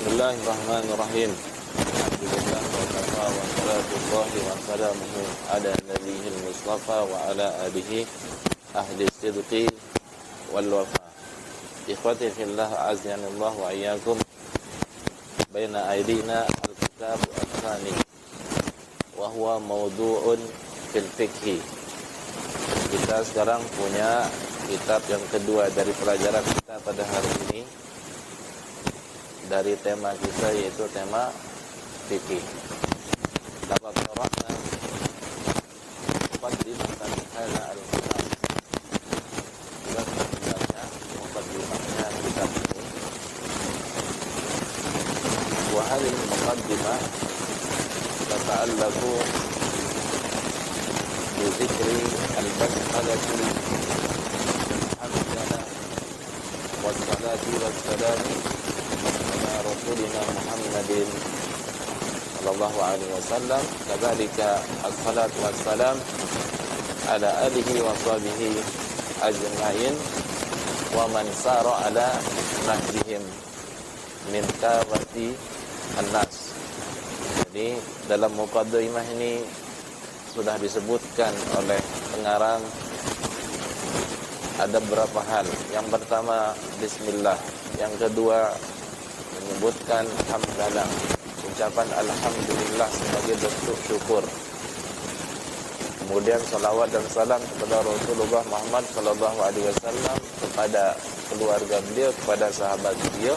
Bismillahirrahmanirrahim. Alhamdulillah wa kafa wa salatullahi wa salamuhu ala nabiyil mustafa wa ala alihi ahli sidqi wal wafa. Ikhwati fillah, a'azzanillah wa iyyakum. Baina aydina al-kitab al-thani wa huwa mawdu'un fil fiqhi. Kita sekarang punya kitab yang kedua dari pelajaran kita pada hari ini, dari tema kita yaitu tema fikih. Laqad qara'na muqaddimatan hadza al-kitab. Kita membaca muqaddimahnya kitab ini. Wa hadhihi al-muqaddimah tata'allaqu bi dzikri al-basmalati hamdana wa salati wa salami Rasulina Muhammadin sallallahu alaihi wasallam, kadzalika assalatu wassalam ala alihi wa sahbihi ajma'in wa man sara ala nahjihim min kafati an-nas. Jadi dalam muqaddimah ini sudah disebutkan oleh pengarang ada beberapa hal. Yang pertama bismillah, yang kedua menyebutkan hamdalah, ucapan alhamdulillah sebagai bentuk syukur. Kemudian salawat dan salam kepada Rasulullah Muhammad sallallahu alaihi wasallam, kepada keluarga beliau, kepada sahabat beliau,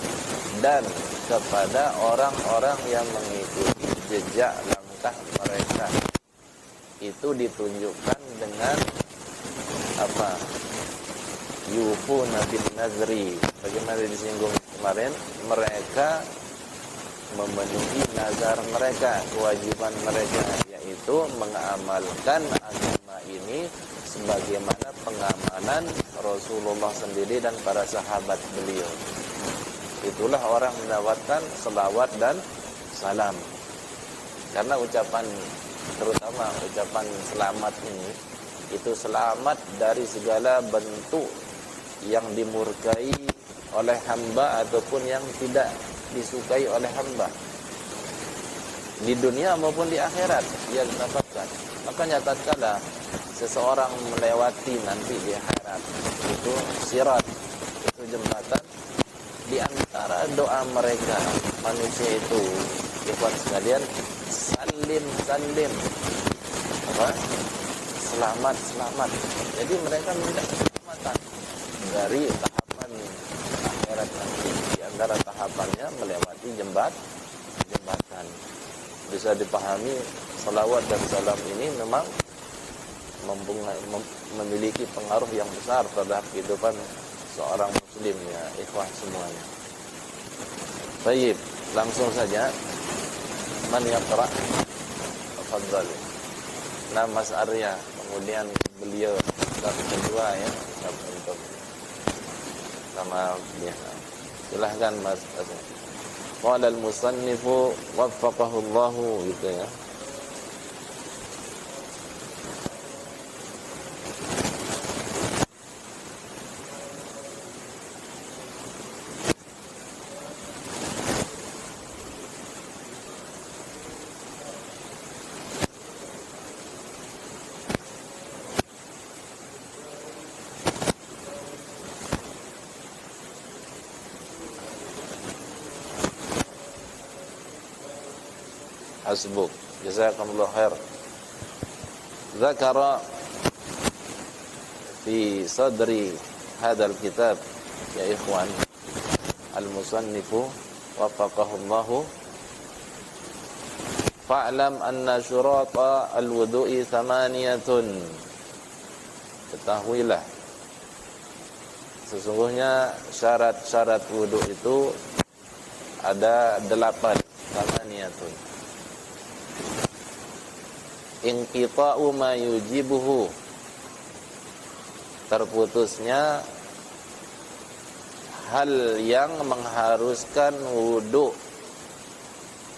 dan kepada orang-orang yang mengikuti jejak langkah mereka. Itu ditunjukkan dengan apa? Yufuna bin nazri. Bagaimana disinggung kemarin, mereka memenuhi nazar mereka, kewajiban mereka, yaitu mengamalkan agama ini sebagaimana pengamalan Rasulullah sendiri dan para sahabat beliau. Itulah orang mendapatkan selawat dan salam. Karena ucapan, terutama ucapan selamat ini, itu selamat dari segala bentuk yang dimurkai oleh hamba ataupun yang tidak disukai oleh hamba di dunia maupun di akhirat dia mendapatkan. Makanya tatkala seseorang melewati nanti di akhirat itu sirat, itu jembatan, di antara doa mereka manusia itu, ikhwan sekalian, salim salim, apa? Selamat selamat. Jadi mereka minta keselamatan dari tahapan akhirat nanti. Di antara tahapannya melewati jembatan. Bisa dipahami salawat dan salam ini memang memiliki pengaruh yang besar terhadap kehidupan seorang muslim, ya ikhwah semuanya. Baik, langsung saja. Man yaqra? Tafadhal. Nah, Mas Arya, kemudian beliau yang kedua ya, untuk sama dia. Silahkan Mas. Qala al-musannifu waffaqahu Allah, gitu ya. Hasbuk, jazakumullah khair. Zakara fi sadri hadzal kitab, ya ikhwan, al-musannifu waffaqahu Allah, fa'lam anna syurata al-wudu'i thamaniyatun. Ketahuilah sesungguhnya syarat-syarat wudu itu ada 8, thamaniyatun. Inqita'u ma yujibuhu, terputusnya hal yang mengharuskan wudu,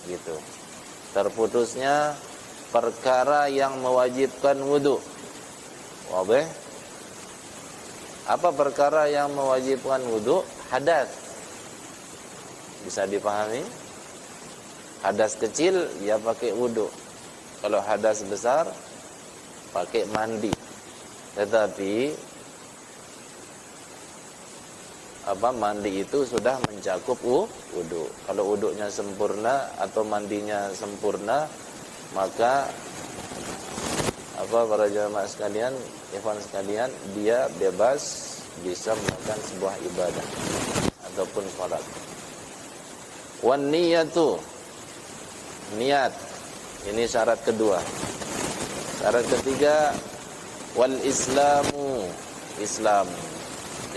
gitu. Terputusnya perkara yang mewajibkan wudu. Wabih? Apa perkara yang mewajibkan wudu? Hadas. Bisa dipahami? Hadas kecil ya pakai wudu. Kalau hadas besar pakai mandi. Tetapi mandi itu sudah mencakup wudu. Kalau wudunya sempurna atau mandinya sempurna, maka para jamaah sekalian, ikhwan sekalian, dia bebas bisa melakukan sebuah ibadah ataupun salat. Wan niyatu, niat. Ini syarat kedua. Syarat ketiga, wal islamu, Islam.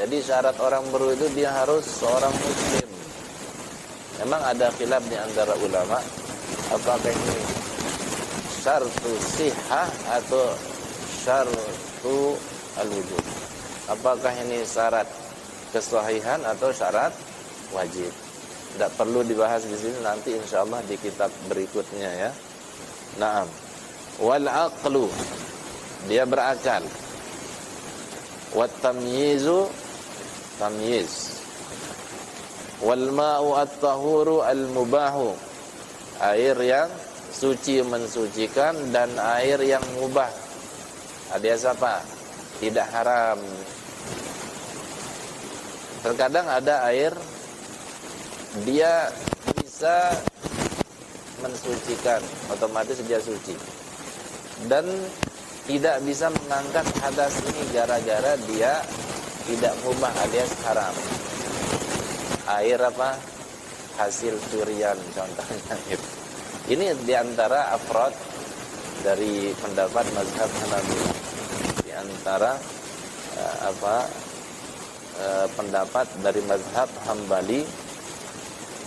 Jadi syarat orang berwudu dia harus seorang muslim. Memang ada khilaf di antara ulama, apakah ini syartu sihah atau syartu al-wujud. Apakah ini syarat kesahihan atau syarat wajib? Tidak perlu dibahas di sini, nanti insyaallah di kitab berikutnya ya. Naam. Wal aqlu, dia berakal. Wat tamyizu, tamyiz. Wal ma'u at-tahuru al-mubahu, air yang suci mensucikan dan air yang mubah alias apa? Tidak haram. Terkadang ada air dia bisa mensucikan, otomatis dia suci, dan tidak bisa mengangkat hadas ini gara-gara dia tidak mubah alias haram. Air apa? Hasil curian contohnya itu. Ini diantara afrad dari pendapat mazhab Hanafi, diantara pendapat dari mazhab Hambali,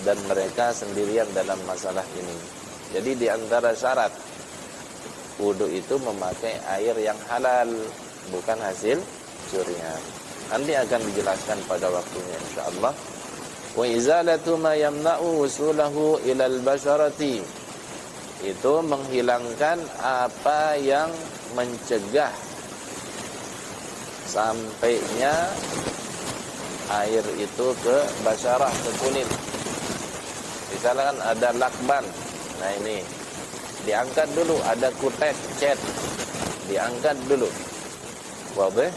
dan mereka sendirian dalam masalah ini. Jadi diantara syarat wudu itu memakai air yang halal, bukan hasil curian. Nanti akan dijelaskan pada waktunya insyaallah. Wa izalatu ma yamna'u wusulahu ilal basharati, itu menghilangkan apa yang mencegah sampainya air itu ke basyarah, ke kulit. Misalkan ada lakban, nah ini diangkat dulu, ada kutek, cat, diangkat dulu. Wadih?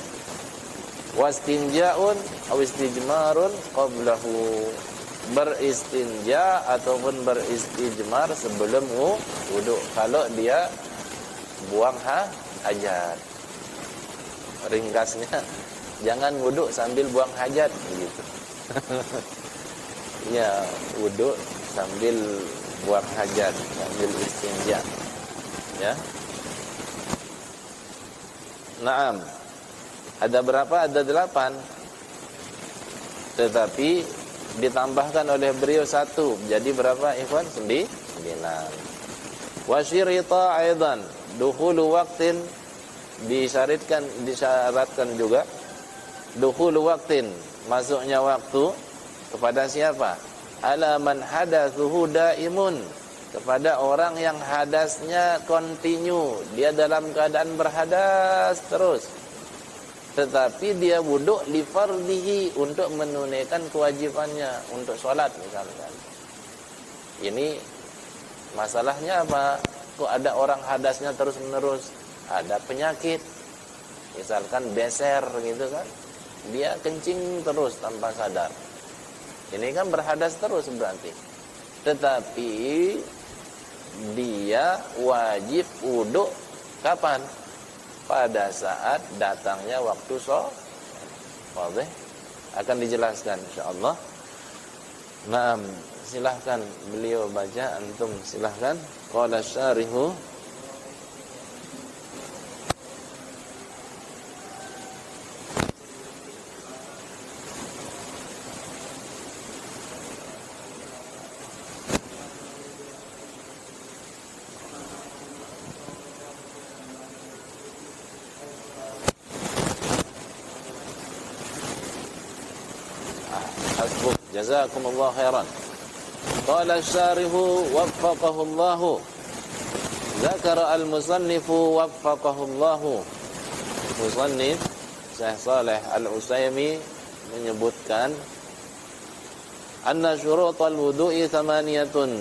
Wastinja'un aw istijmarun qablahu, beristinja ataupun beristijmar sebelum wudu kalau dia buang hajat. Ringkasnya, jangan wudu sambil buang hajat begitu. Ya, wudu sambil buang hajat, sambil istinja. Ya. Naam. Ada berapa? Ada 8. Tetapi ditambahkan oleh beliau 1. Jadi berapa ikhwan? 9. Wa syirita aidan dukhulu waqtin, disyaratkan juga dukhulu waqtin, masuknya waktu kepada siapa? Ala man hadatsuhu daimun, kepada orang yang hadasnya kontinu, dia dalam keadaan berhadas terus, tetapi dia wuduk li fardhihi, untuk menunaikan kewajibannya, untuk sholat misalkan. Ini masalahnya apa? Kok ada orang hadasnya terus menerus? Ada penyakit, misalkan beser gitu kan, dia kencing terus tanpa sadar. Ini kan berhadas terus berarti. Tetapi dia wajib wuduk kapan? Pada saat datangnya waktu sholat. Akan dijelaskan insyaallah. Nah, silahkan beliau baca, antum silahkan. Qala syarihu, jazakumullah khairan. Qala syarihu waffaqahullahu, zakara al-musannifu waffaqahullahu. Musannif Syekh Shalih Al-Utsaimin menyebutkan anna syurutal wudu'i thamaniyatun.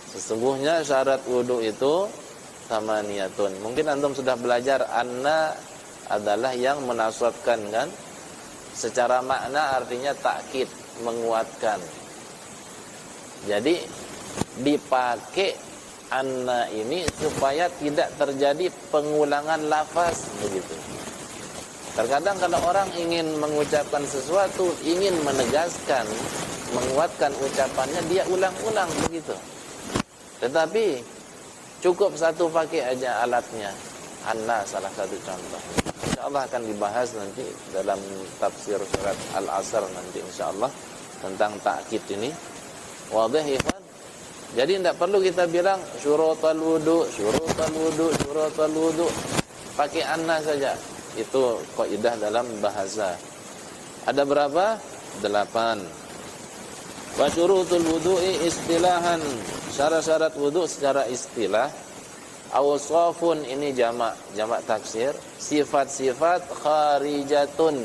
Sesungguhnya syarat wudu itu thamaniyatun. Mungkin antum sudah belajar anna adalah yang menasabkan kan? Secara makna artinya takkid, menguatkan. Jadi dipakai anna ini supaya tidak terjadi pengulangan lafaz begitu. Terkadang kalau orang ingin mengucapkan sesuatu, ingin menegaskan, menguatkan ucapannya, dia ulang-ulang begitu. Tetapi cukup satu pakai aja alatnya. Anna salah satu contoh. InsyaAllah akan dibahas nanti dalam tafsir surat Al-Asr nanti insyaAllah tentang ta'kid ini. Wadih ikhwan. Jadi tidak perlu kita bilang syurutal wudu, syurutal wudu, syurutal wudu. Pakai anna saja. Itu kaidah dalam bahasa. Ada berapa? 8. Wa syurutul wudu'i istilahan. Syarat-syarat wudu secara istilah. Awsafun ini jamak taksir. Sifat-sifat kharijatun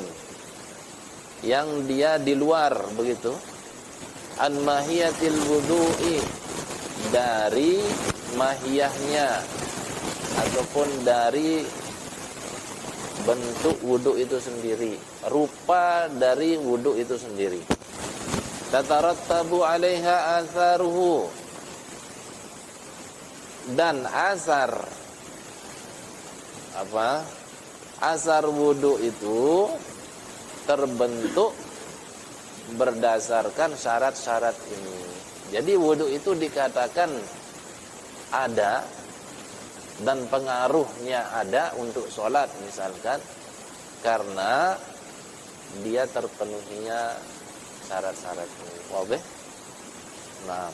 yang dia di luar begitu. An mahiyatil wudu'i, dari mahiyahnya ataupun dari bentuk wudu itu sendiri, rupa dari wudu itu sendiri. Tatarattabu 'alaiha atharuhu, dan asar asar wudu itu terbentuk berdasarkan syarat-syarat ini. Jadi wudu itu dikatakan ada dan pengaruhnya ada untuk sholat misalkan karena dia terpenuhinya syarat-syarat ini. Wabih? Nah.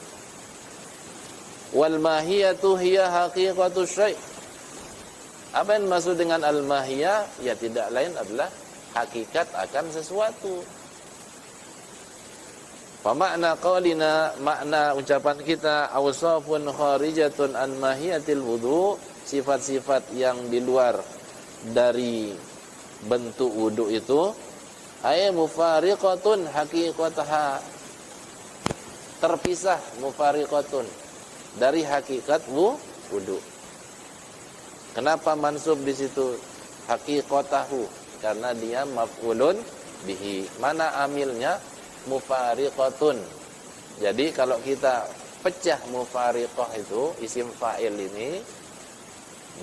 Wal mahiyatu hiya haqiqatu syai'. Apa yang maksud dengan al-mahiyah? Ya tidak lain adalah hakikat akan sesuatu. Fa makna qaulina, makna ucapan kita awsafun kharijatun an mahiyatil wudu, sifat-sifat yang di luar dari bentuk wudu itu, ay mufariqatun haqiqataha, terpisah, mufariqatun dari hakikat wudu. Kenapa mansub di situ haqiqatahu? Karena dia maf'ulun bihi. Mana amilnya? Mufariqatun. Jadi kalau kita pecah mufariqah itu isim fa'il ini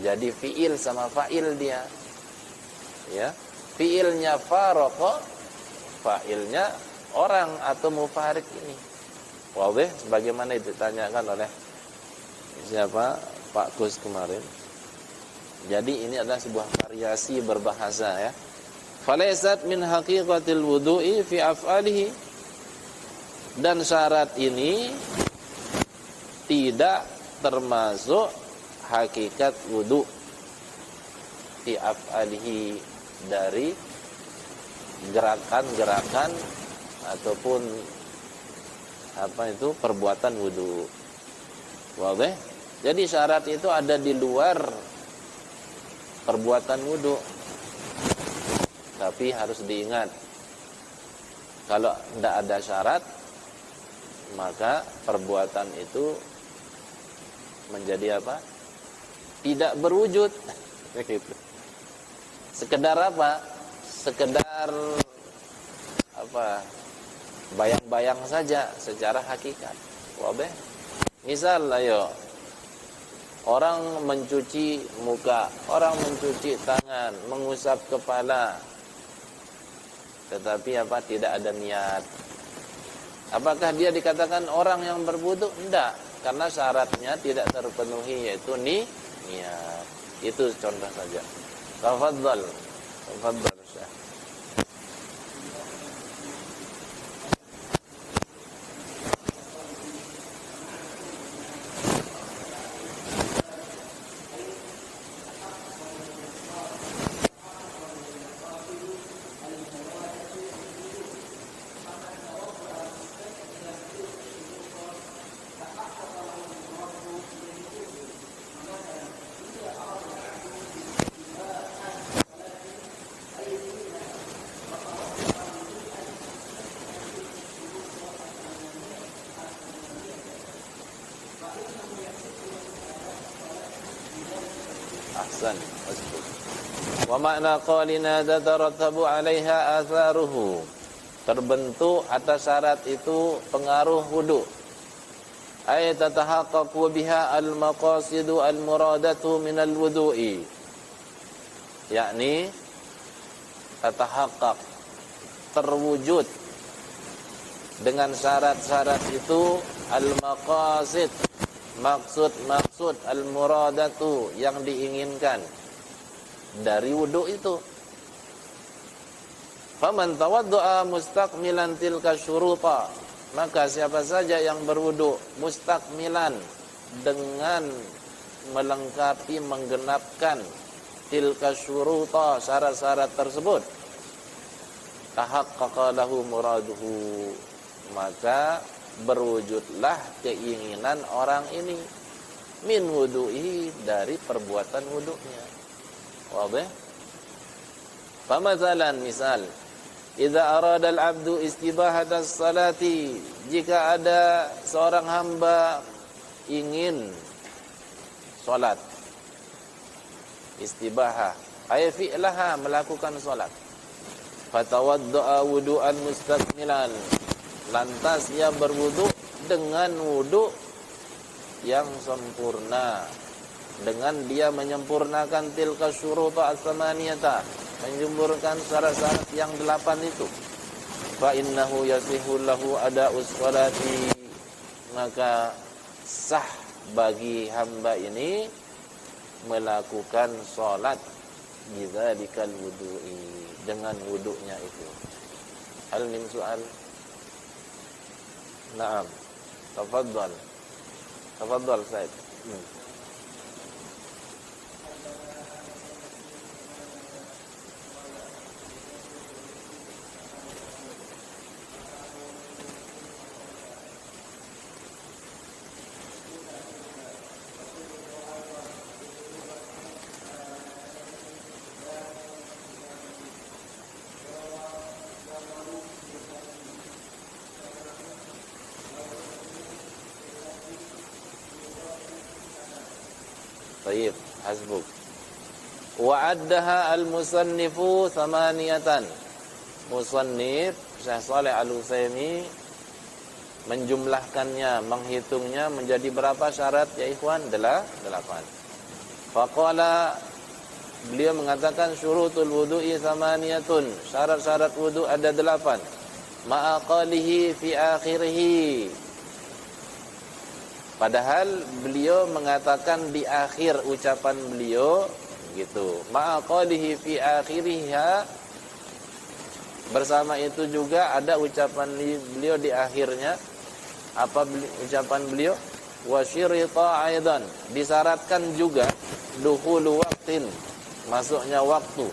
jadi fi'il sama fa'il dia. Ya. Fi'ilnya faraqa, fa'ilnya orang atau mufariq ini. Wadih sebagaimana ditanyakan oleh siapa? Pak Kus kemarin. Jadi ini adalah sebuah variasi berbahasa ya. Falaisat min haqiqatil wudu'i fi af'alihi. Dan syarat ini tidak termasuk hakikat wudu fi af'alihi, dari gerakan-gerakan ataupun perbuatan wudu. Wadah? Jadi syarat itu ada di luar perbuatan wudu. Tapi harus diingat, kalau tidak ada syarat, maka perbuatan itu menjadi apa? Tidak berwujud. Sekedar apa? Sekedar bayang-bayang saja secara hakikat. Wabeh. Misal ayo, orang mencuci muka, orang mencuci tangan, mengusap kepala, tetapi tidak ada niat. Apakah dia dikatakan orang yang berwudu? Tidak, karena syaratnya tidak terpenuhi, yaitu niat. Itu contoh saja. Tafadhal. Syekh. Ahsan. Wa makna qalina tatarattabu 'alaiha atharuhu. Terbentuk atas syarat itu pengaruh wudu. Ay tatahaqqaqu biha al-maqasidu al-muradatu min al-wudu'i. Yakni tatahaqqaq, terwujud dengan syarat-syarat itu al-maqasid, maksud-maksud al-muradatu yang diinginkan dari wudu itu. Faman tawaddu'a mustaqmilan tilka syuruta, maka siapa saja yang berwudu mustaqmilan dengan melengkapi, menggenapkan tilka syuruta, syarat-syarat tersebut, tahaqqaqa lahu muraduhu, maka berwujudlah keinginan orang ini min wudu'i, dari perbuatan wudunya. Wadih? Famazalan, misal, idza arada al-'abdu istibahatas salati, jika ada seorang hamba ingin salat, istibahah ay fi'laha, melakukan salat, fatawadda'a wudu'an mustakmilan, lantas ia berwudu dengan wudu yang sempurna, dengan dia menyempurnakan tilka syuruta as-samaniyata, menyempurnakan syarat-syarat yang 8 itu, fa innahu yasihu lahu ada'us salati, maka sah bagi hamba ini melakukan salat bizzalikal wudu'i, dengan wudunya itu. Hal min soal? Naam. Tafadhal. Tafadhal Said. Baik, hasbuk. Wa addaha al-musannifu thamaniyatan. Musannif Syekh Shalih Al-Utsaimin menjumlahkannya, menghitungnya menjadi berapa syarat ya ikhwan? 8. Faqala, beliau mengatakan syurutul wudu'i thamaniyatun, syarat-syarat wudu ada 8. Ma'aqalihi fi akhirih, padahal beliau mengatakan di akhir ucapan beliau gitu. Ma'aqalihi fi akhiriha, bersama itu juga ada ucapan beliau di akhirnya. Apa ucapan beliau? Wa syirita aidan, disyaratkan juga dukhulu waqtin, masuknya waktu,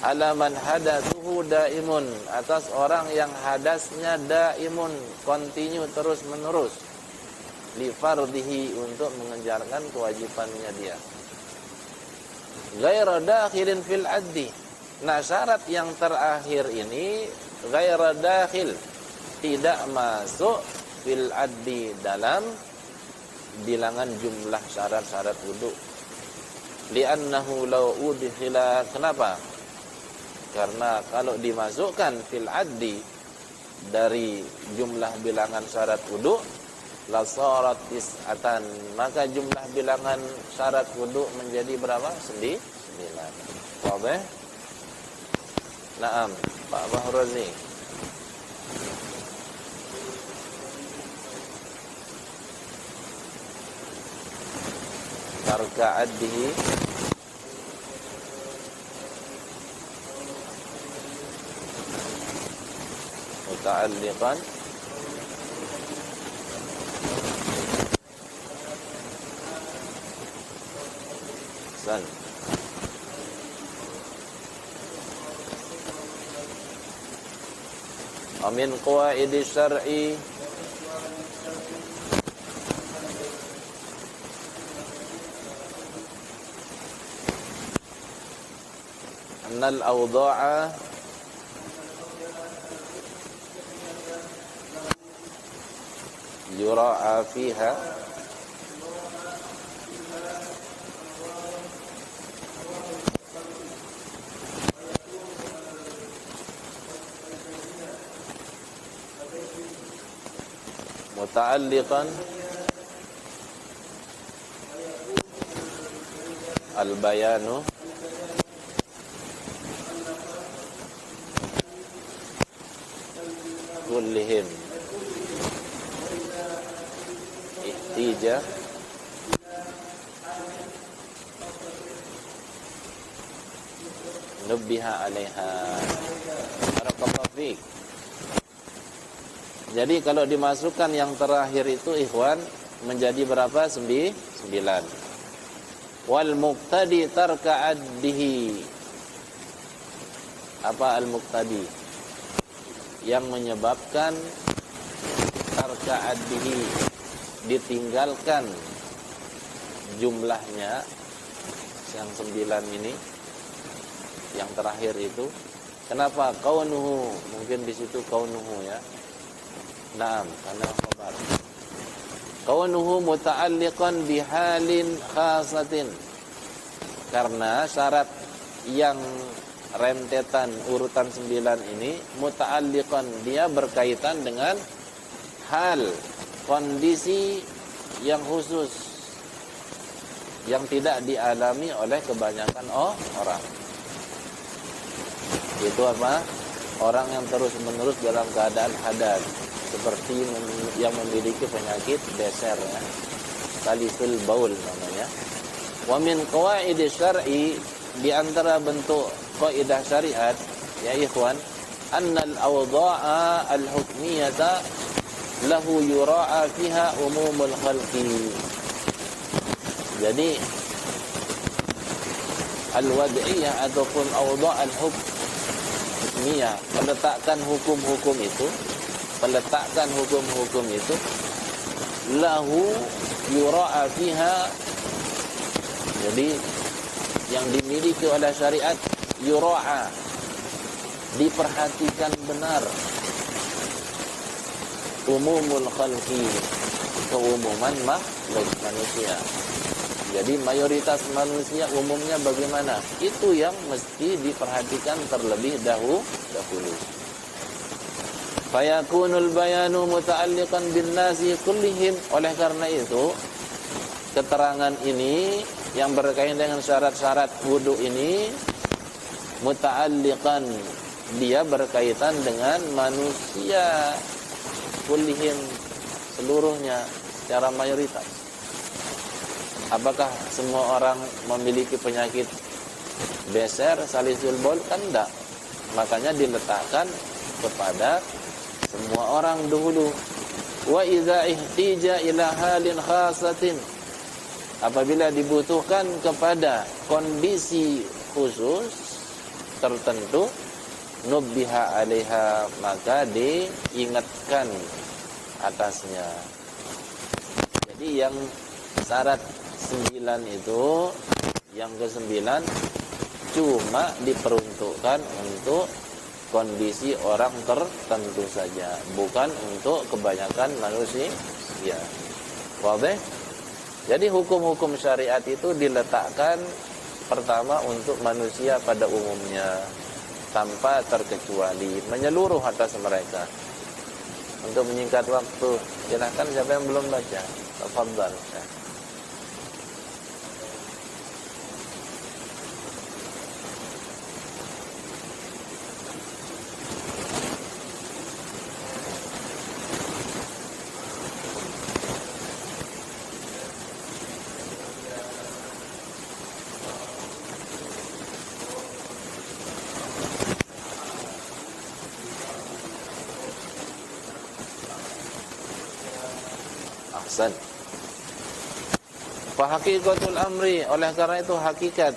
ala man hadatsuhu daimun, atas orang yang hadasnya daimun, continue, terus menerus, li fardhihi, untuk mengejarkan kewajibannya dia, ghaira dakhilin fil addi. Nah, syarat yang terakhir ini ghaira dakhil, tidak masuk fil addi, dalam bilangan jumlah syarat-syarat wudu. Li'annahu law udkhila, kenapa? Karena kalau dimasukkan fil addi, dari jumlah bilangan syarat wudu, la sarat tis'atan, maka jumlah bilangan syarat wudu menjadi berapa? 9. Wadih? Naam, Pak Bahrazi. Tarka addihi muta'alliqan san. Amin qawaidi syar'i annal awda'a yura'a fiha muta'alliqan al-bayanu kullihim ihtija nubbiha alaiha. Barakallahu fiik. Jadi kalau dimasukkan yang terakhir itu ikhwan menjadi berapa? 9. Wal muqtadi tarka addihi. Apa al-muqtadi? Yang menyebabkan tarka addihi, ditinggalkan jumlahnya yang 9 ini, yang terakhir itu. Kenapa? Kaunuhu, mungkin di situ kaunuhu ya. Naam, karena khabar. Kaunuhu muta'alliqan bihalin khasatin. Karena syarat yang rentetan urutan 9 ini muta'alliqan, dia berkaitan dengan hal, kondisi yang khusus yang tidak dialami oleh kebanyakan orang. Itu apa? Orang yang terus-menerus dalam keadaan hadas, seperti yang memiliki penyakit beser ya. Salisul baul namanya. Wa min qawaid syar'i, di antara bentuk kaidah syariat ya ikhwan, annal awdha'a al-hukmiyata lahu yura'a fiha umumul khalqi. Jadi al-wad'iyah ataupun awdha' al-hukmiyah, peletakan hukum-hukum itu lahu yura'a fiha, jadi yang dimiliki oleh syariat, yura'a, diperhatikan benar, umumul khalqi, keumuman makhluk manusia. Jadi mayoritas manusia umumnya bagaimana? Itu yang mesti diperhatikan terlebih dahulu. Fayakunul bayanu muta'alliqan bin nasi kullihim. Oleh karena itu, keterangan ini yang berkaitan dengan syarat-syarat wudu ini muta'alliqan, dia berkaitan dengan manusia kullihim, seluruhnya secara mayoritas. Apakah semua orang memiliki penyakit beser, salisul baul? Kan enggak. Makanya diletakkan kepada semua orang dahulu. Wa idza ihtija ila halin khasatin, apabila dibutuhkan kepada kondisi khusus tertentu, nubbiha alaiha, maka diingatkan atasnya. Jadi yang syarat 9 itu, yang ke-9 cuma diperuntukkan untuk kondisi orang tertentu saja, bukan untuk kebanyakan manusia. Ya. Wadah? Jadi hukum-hukum syariat itu diletakkan pertama untuk manusia pada umumnya, tanpa terkecuali, menyeluruh atas mereka. Untuk menyingkat waktu, silakan siapa yang belum baca? Tafadhal. Ahsan. Fa haqiqatul amri, oleh karena itu hakikat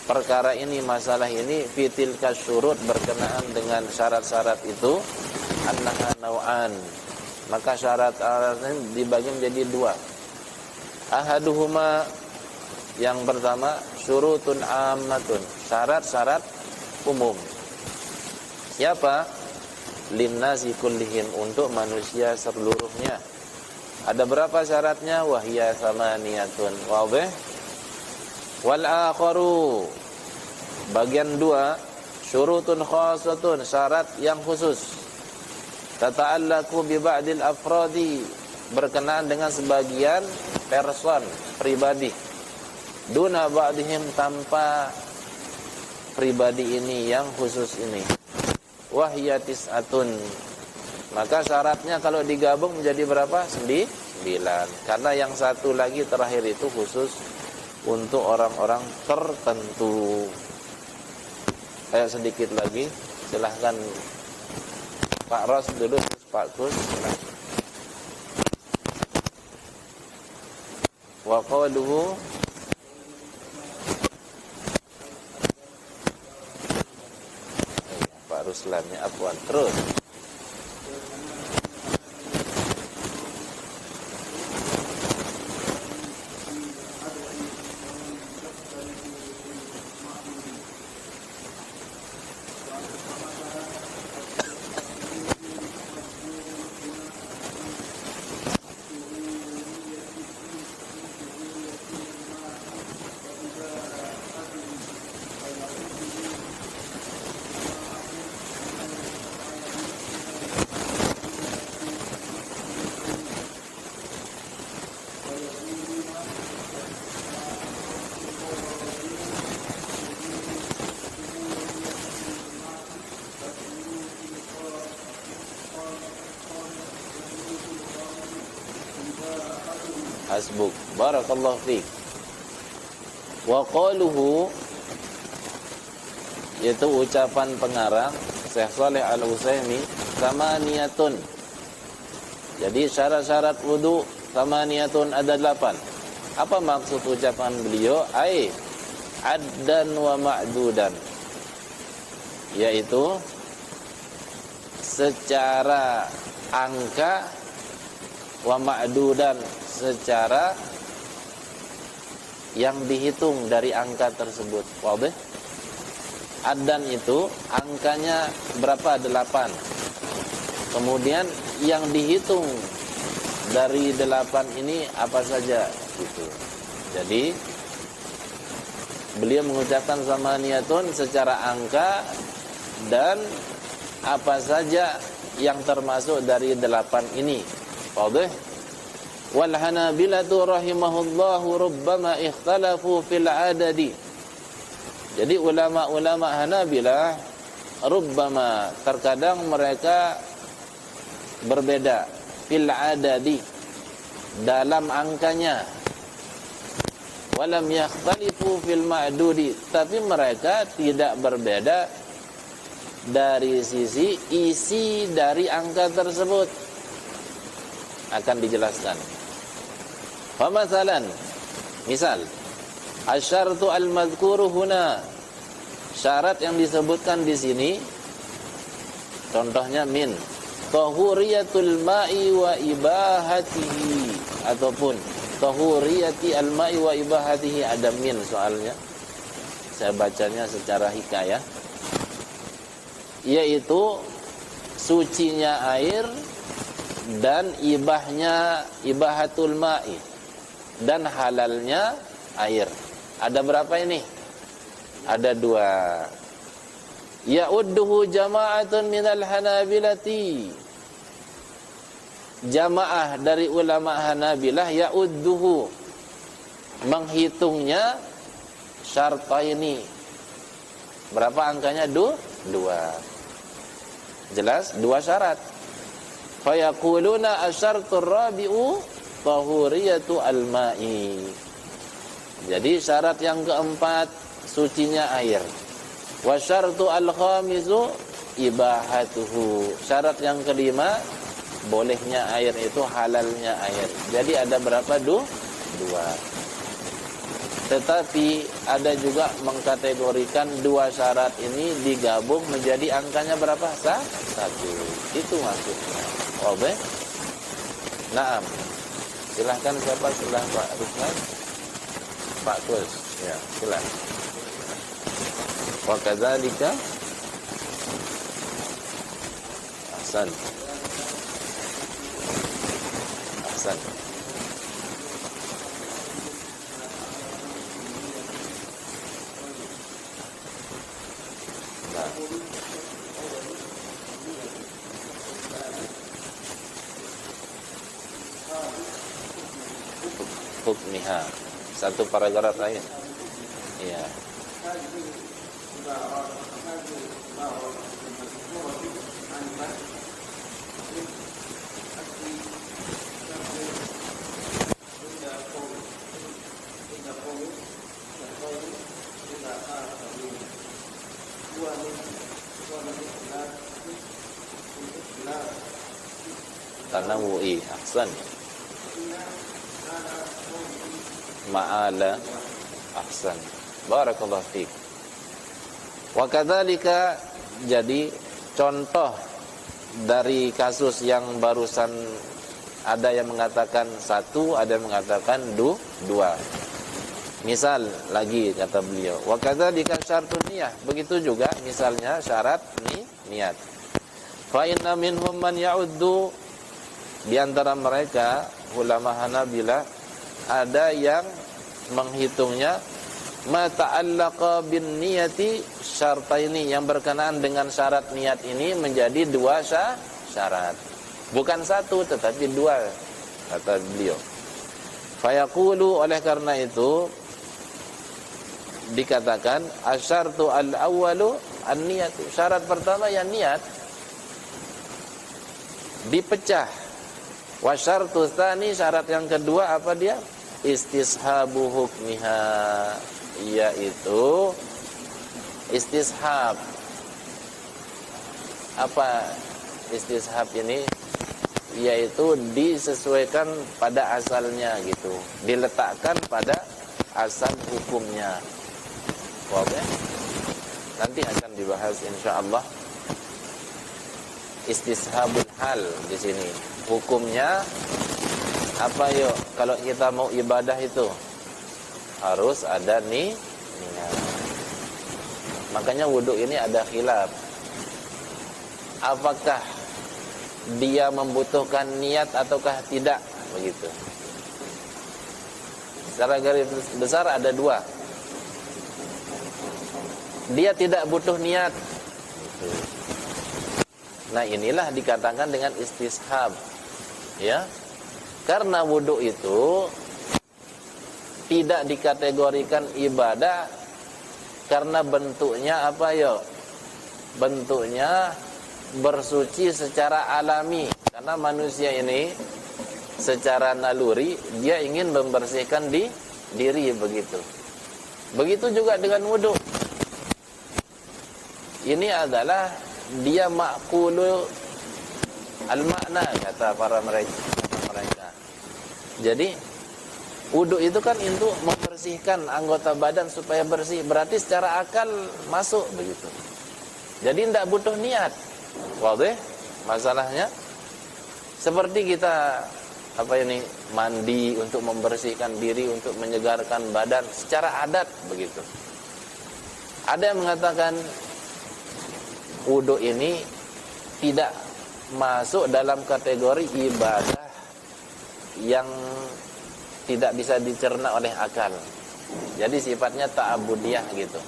perkara ini, masalah ini, fitil kasyurut, berkenaan dengan syarat-syarat itu, annaha naw'an, maka syarat ini dibagi menjadi 2. Ahaduhuma, yang pertama, syurutun ammatun, syarat-syarat umum. Siapa? Linnasi kullihim, untuk manusia seluruhnya. Ada berapa syaratnya? Wahya samaniyatun. Wadih? Wal akharu, bagian 2, syurutun khasatun, syarat yang khusus tata'allaqu bi ba'dil afradi, berkenaan dengan sebagian person, pribadi, duna ba'dihim, tanpa pribadi ini yang khusus ini. Wahya tis'atun, maka syaratnya kalau digabung menjadi berapa? 9. Karena yang satu lagi terakhir itu khusus untuk orang-orang tertentu. Saya sedikit lagi, silahkan Pak Ros dulu, terus Pak Kus. Wa qaluhu Pak Ruslan, ya afwan, terus. Hasbuk, barakallahu fiik. Wa qaluhu, yaitu ucapan pengarang Syekh Shalih Al-Utsaimin, samaniyatun. Jadi syarat-syarat wudu samaniyatun, ada 8. Apa maksud ucapan beliau? Ai addan wa ma'dudan, yaitu secara angka, wa ma'dudan, secara yang dihitung dari angka tersebut. Wadih? Addan itu angkanya berapa? 8. Kemudian yang dihitung dari 8 ini apa saja gitu. Jadi beliau mengucapkan samaniyatun secara angka dan apa saja yang termasuk dari 8 ini. Wadih? Wal Hanabilatu rahimahullahu rubbama ikhtalafu fil adadi. Jadi ulama-ulama Hanabilah rubbama, terkadang mereka berbeda, fil adadi, dalam angkanya. Walam yakhtalifu fil ma'dudi, tapi mereka tidak berbeda dari sisi isi dari angka tersebut. Akan dijelaskan. Famasalan, misal, asyartu al-madhkuru huna, syarat yang disebutkan di sini, contohnya min tahuriyatul ma'i wa ibahatihi, ataupun tahuriyati al-ma'i wa ibahatihi, ada min soalnya. Saya bacanya secara hikayah, yaitu sucinya air dan ibahatul ma'i, dan halalnya air. Ada berapa ini? Ada 2. Ya'udduhu jama'atun minal hanabilati, jamaah dari ulama Hanabilah, ya'udduhu, menghitungnya syartaini. Berapa angkanya? 2. Jelas? 2 syarat. Fayaquluna asyartur rabi'u tahuriyatu al-ma'i. Jadi syarat yang keempat sucinya air. Wa syartu al-khamisu ibahatuhu. Syarat yang kelima bolehnya air itu, halalnya air. Jadi ada berapa? 2. Tetapi ada juga mengkategorikan 2 syarat ini digabung menjadi angkanya berapa? 1. Itu maksudnya. Oke. Naam. Silahkan siapa? Silahkan Pak Ruslan. Pak Kus. Ya, silahkan. Wa kadzalika ahsan. Ahsan. Nah. hukmiha. Satu paragraf lain. Iya. Tanawu'i ahsan. Ma'ala ahsan. Barakallahu fiik. Wa kadzalika, jadi contoh dari kasus yang barusan, ada yang mengatakan satu, ada yang mengatakan dua. Misal lagi kata beliau, wa kadzalika syartun niyah, begitu juga misalnya syarat niat. Fa inna minhum man ya'uddu, di antara mereka ulama Hanabilah ada yang menghitungnya ma ta'allaqa bin niyati syartaini, yang berkenaan dengan syarat niat ini menjadi dua syarat, bukan satu tetapi dua, kata beliau. Fayaqulu, oleh karena itu dikatakan asyartu al-awwalu an-niyatu, syarat pertama yang niat dipecah. Wa syartu tsani, syarat yang kedua apa dia? Istishabu hukmiha, yaitu istishab. Apa istishab ini? Yaitu disesuaikan pada asalnya gitu, diletakkan pada asal hukumnya. Oke? Nanti akan dibahas insyaallah istishabul hal di sini. Hukumnya apa yuk? Kalau kita mau ibadah itu harus ada niat. Makanya wudu ini ada khilaf. Apakah dia membutuhkan niat ataukah tidak? Begitu. Secara garis besar ada dua. Dia tidak butuh niat. Nah, inilah dikatakan dengan istishab. Ya. Karena wudu itu tidak dikategorikan ibadah karena bentuknya apa yo? Bentuknya bersuci secara alami. Karena manusia ini secara naluri dia ingin membersihkan diri begitu. Begitu juga dengan wudu. Ini adalah dia ma'qulu al-makna, kata para mereka. Jadi wudu itu kan untuk membersihkan anggota badan supaya bersih. Berarti secara akal masuk begitu. Jadi tidak butuh niat. Wadih masalahnya. Seperti kita mandi untuk membersihkan diri, untuk menyegarkan badan secara adat begitu. Ada yang mengatakan wudu ini tidak masuk dalam kategori ibadah yang tidak bisa dicerna oleh akal. Jadi sifatnya ta'abudiyah gitu.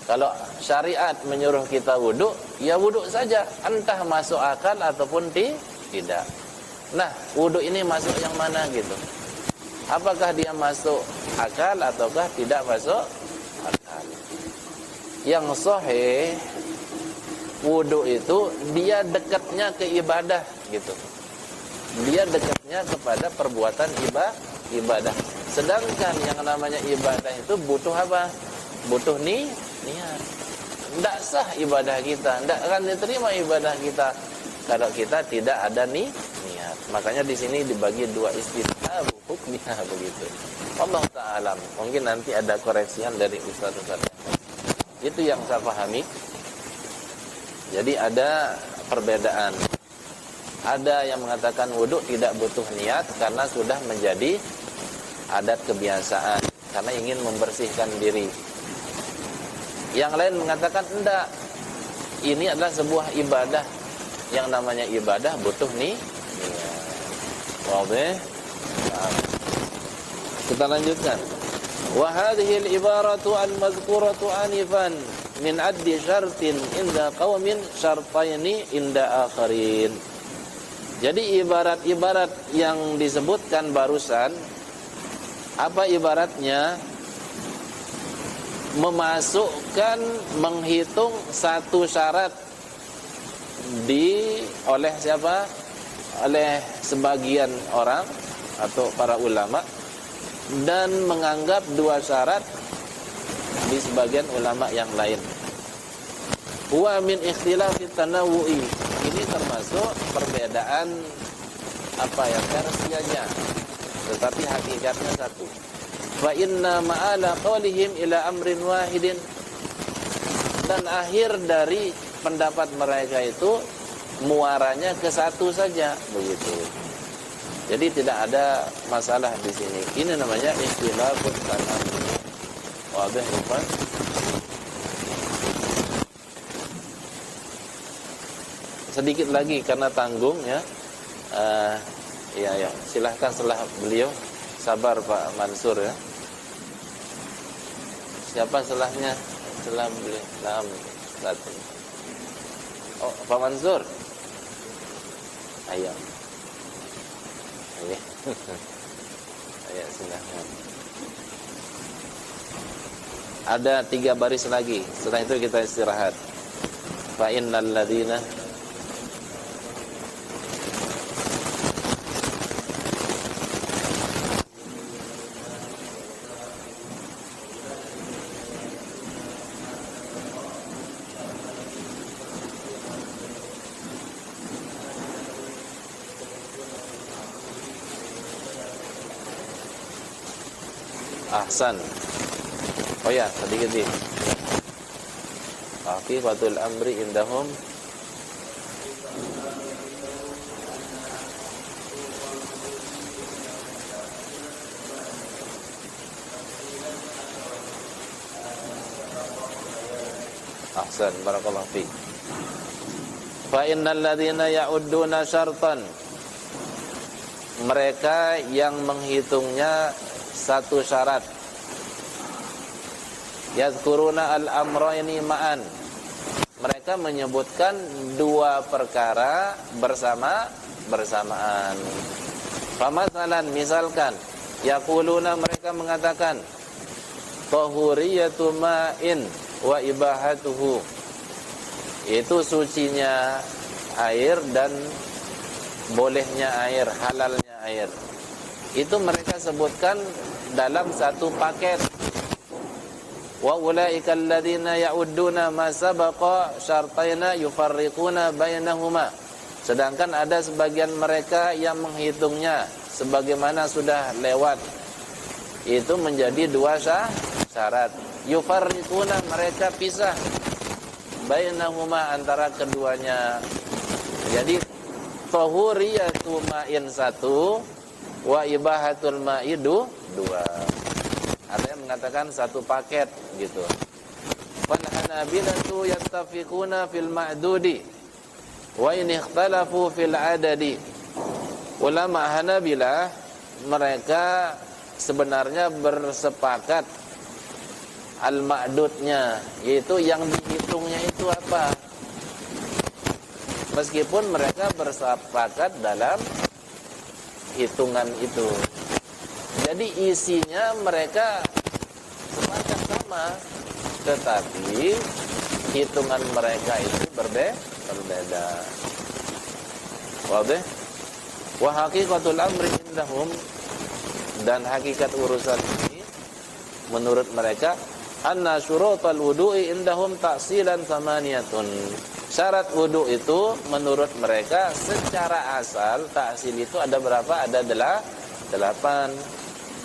Kalau syariat menyuruh kita wudu, ya wudu saja, entah masuk akal ataupun tidak. Nah, wudu ini masuk yang mana gitu? Apakah dia masuk akal ataukah tidak masuk akal? Yang sahih, wudu itu dia dekatnya ke ibadah gitu. Dia dekatnya kepada perbuatan ibadah. Sedangkan yang namanya ibadah itu butuh apa? Butuh niat. Tidak sah ibadah kita, tidak akan diterima ibadah kita kalau kita tidak ada niat. Makanya di sini dibagi dua istishab hukmiha begitu. Allah Ta'ala, mungkin nanti ada koreksian dari ustaz-ustaz. Itu yang saya pahami. Jadi ada perbedaan. Ada yang mengatakan wudu tidak butuh niat karena sudah menjadi adat kebiasaan, karena ingin membersihkan diri. Yang lain mengatakan enggak, ini adalah sebuah ibadah. Yang namanya ibadah butuh niat. Wazi? Kita lanjutkan. Wa hadhihi al-ibaratu al-madhkuratu anifan min addi syartin inda qaumin syartaini inda akharin. Jadi ibarat-ibarat yang disebutkan barusan Apa ibaratnya? Memasukkan, menghitung satu syarat oleh siapa? Oleh sebagian orang atau para ulama, dan menganggap dua syarat di sebagian ulama yang lain. Wa min ikhtilafit tanawu'i, ini termasuk perbedaan versinya, tetapi hakikatnya satu. Fa inna ma'ala qawlihim ila amrin wahidin, dan akhir dari pendapat mereka itu muaranya ke satu saja, begitu. Jadi tidak ada masalah di sini. Ini namanya ikhtilafut tanawwu. Wadah lupa. Sedikit lagi karena tanggung ya. Ya, silahkan setelah beliau. Sabar Pak Mansur ya. Siapa setelahnya? Setelah beliau. Satu. Oh, Pak Mansur. Ayo. Ayo silahkan. Ada 3 baris lagi. Setelah itu kita istirahat. Fa innal ladzina ahsan. Oh ya, sedikit nih. Haqiqatul amri indahum ahsan, barakallahu fiik. Fa innal ladzina ya'udduna syartan, mereka yang menghitungnya satu syarat, yadhkuruna al-amrayni ma'an, mereka menyebutkan dua perkara bersamaan. Famasalan, misalkan, yaquluna, mereka mengatakan, tahuriyatu ma'in wa ibahatuhu, itu sucinya air dan bolehnya air, halalnya air. Itu mereka sebutkan dalam satu paket. Wa ulaika alladziina ya'udduna ma sabaqa syartaina yufarriquna bainahuma. Sedangkan ada sebagian mereka yang menghitungnya sebagaimana sudah lewat, itu menjadi dua syarat. Yufarriquna, mereka pisah, bainahuma, antara keduanya. Jadi tahuriyatu ma'in satu, wa ibahatul ma'idu dua. Artinya mengatakan satu paket gitu. Fal hanabilatu yattafiquna fil ma'dudi wa in ikhtalafu fil adadi. Ulama Hanabilah mereka sebenarnya bersepakat al-ma'dudnya, yaitu yang dihitungnya itu apa. Meskipun mereka bersepakat dalam hitungan itu. Jadi isinya mereka sepakat sama, tetapi hitungan mereka itu berbeda. Wadah? Wa haqiqatul amri indahum, dan hakikat urusan ini menurut mereka, anna syurutal wudu'i indahum ta'silan thamaniyatun. Syarat wudu itu menurut mereka secara asal ta'sil itu ada berapa? Ada 8.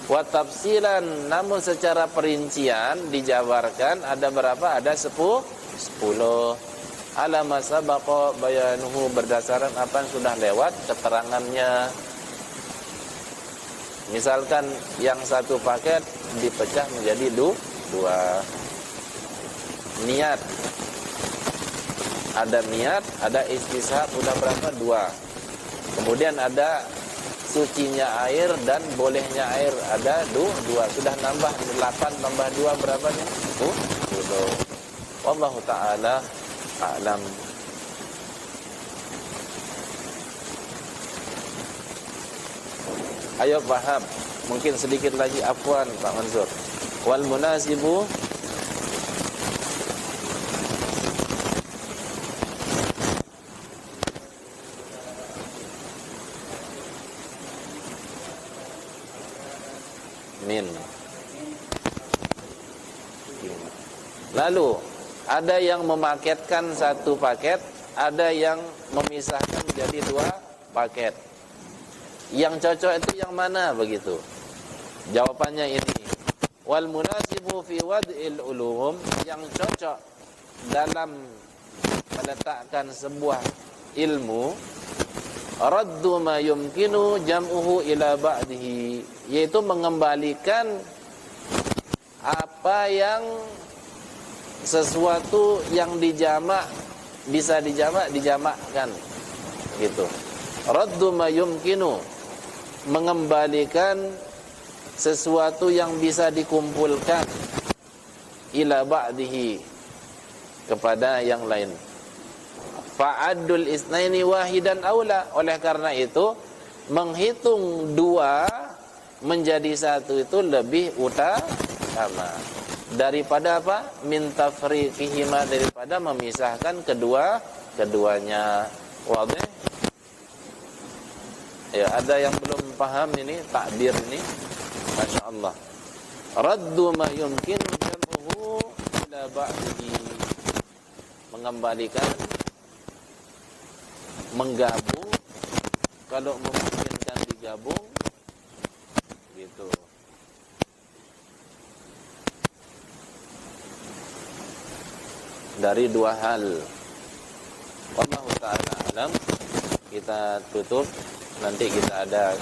Wa tafsilan, namun secara perincian dijabarkan ada berapa? Ada 10. Ala ma sabaqa bayanuhu, berdasarkan apa yang sudah lewat keterangannya. Misalkan yang satu paket dipecah menjadi 2. Niat, ada niat, ada istishab, udah berapa? 2. Kemudian ada sucinya air dan bolehnya air, ada 2. Sudah nambah 8 tambah 2 berapanya? 10. Wallahu ta'ala a'lam. Ayo paham. Mungkin sedikit lagi, afwan Pak Mansur. Wal munasibu min. Lalu ada yang memaketkan satu paket, ada yang memisahkan jadi dua paket. Yang cocok itu yang mana begitu? Jawabannya ini. Wal munasibu fi wad'il ulum, yang cocok dalam meletakkan sebuah ilmu, raddu ma yumkinu jam'uhu ila ba'dihi, yaitu mengembalikan apa yang sesuatu yang dijamak bisa dijamakkan gitu. Raddu ma yumkinu, mengembalikan sesuatu yang bisa dikumpulkan ila ba'dihi, kepada yang lain. Fa'addul isnaini wahidan aula, oleh karena itu menghitung dua menjadi satu itu lebih utama daripada apa? Min tafriqihima, daripada memisahkan keduanya. Wadih? Ya, ada yang belum paham ini takbir ini? Masya Allah. Raddu ma yumkin jam'uhu ila ba'dihi, mengembalikan, menggabung kalau memungkinkan digabung gitu. Dari dua hal. Wallahu ta'ala alam. Kita tutup. Nanti kita ada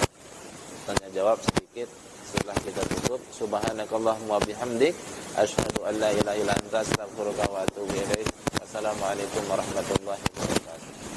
tanya jawab sedikit setelah kita tutup. Subhanakallahumma bihamdik, asyhadu an la ilaha illa anta, astaghfiruka wa atubu ilaik. Wassalamualaikum warahmatullahi wabarakatuh.